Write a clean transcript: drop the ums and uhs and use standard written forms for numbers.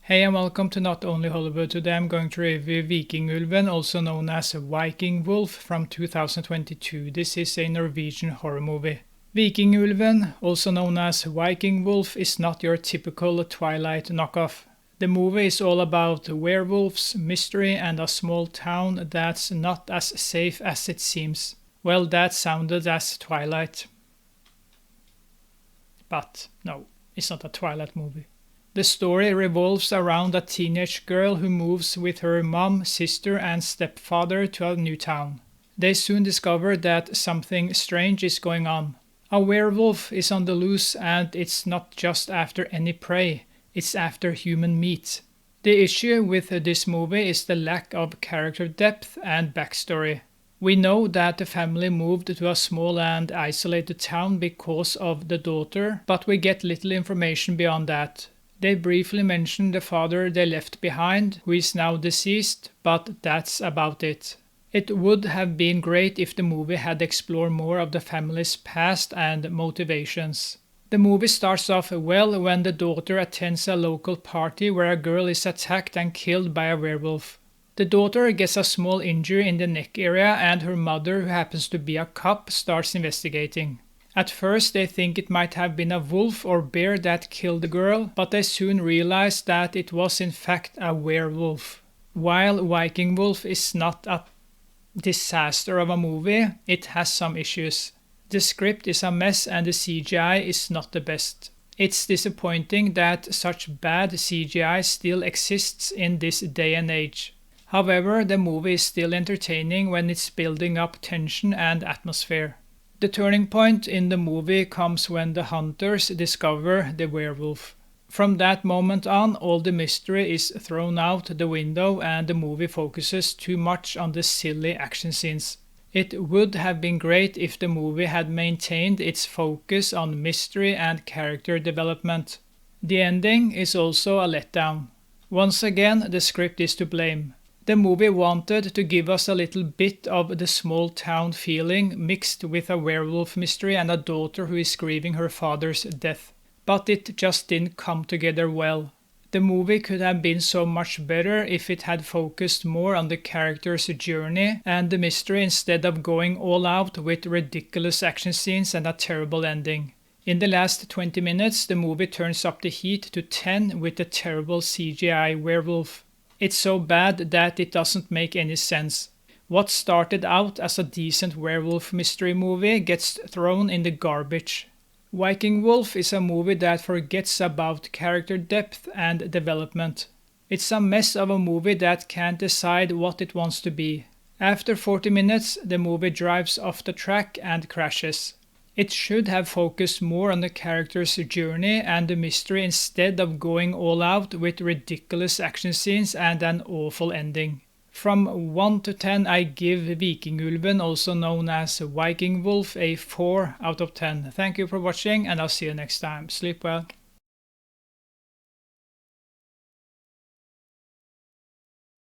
Hey and welcome to Not Only Hollywood. Today I'm going to review Vikingulven, also known as Viking Wolf from 2022. This is a Norwegian horror movie. Vikingulven, also known as Viking Wolf, is not your typical Twilight knockoff. The movie is all about werewolves, mystery, and a small town that's not as safe as it seems. Well, that sounded as Twilight. But no, it's not a Twilight movie. The story revolves around a teenage girl who moves with her mom, sister, and stepfather to a new town. They soon discover that something strange is going on. A werewolf is on the loose, and it's not just after any prey, it's after human meat. The issue with this movie is the lack of character depth and backstory. We know that the family moved to a small and isolated town because of the daughter, but we get little information beyond that. They briefly mention the father they left behind, who is now deceased, but that's about it. It would have been great if the movie had explored more of the family's past and motivations. The movie starts off well when the daughter attends a local party where a girl is attacked and killed by a werewolf. The daughter gets a small injury in the neck area, and her mother, who happens to be a cop, starts investigating. At first they think it might have been a wolf or bear that killed the girl, but they soon realize that it was in fact a werewolf. While Viking Wolf is not a disaster of a movie, it has some issues. The script is a mess and the CGI is not the best. It's disappointing that such bad CGI still exists in this day and age. However, the movie is still entertaining when it's building up tension and atmosphere. The turning point in the movie comes when the hunters discover the werewolf. From that moment on, all the mystery is thrown out the window and the movie focuses too much on the silly action scenes. It would have been great if the movie had maintained its focus on mystery and character development. The ending is also a letdown. Once again, the script is to blame. The movie wanted to give us a little bit of the small town feeling mixed with a werewolf mystery and a daughter who is grieving her father's death. But it just didn't come together well. The movie could have been so much better if it had focused more on the character's journey and the mystery instead of going all out with ridiculous action scenes and a terrible ending. In the last 20 minutes, the movie turns up the heat to 10 with the terrible CGI werewolf. It's so bad that it doesn't make any sense. What started out as a decent werewolf mystery movie gets thrown in the garbage. Viking Wolf is a movie that forgets about character depth and development. It's a mess of a movie that can't decide what it wants to be. After 40 minutes, the movie drives off the track and crashes. It should have focused more on the character's journey and the mystery instead of going all out with ridiculous action scenes and an awful ending. From 1 to 10 I give Vikingulven, also known as Viking Wolf, a 4 out of 10. Thank you for watching and I'll see you next time. Sleep well.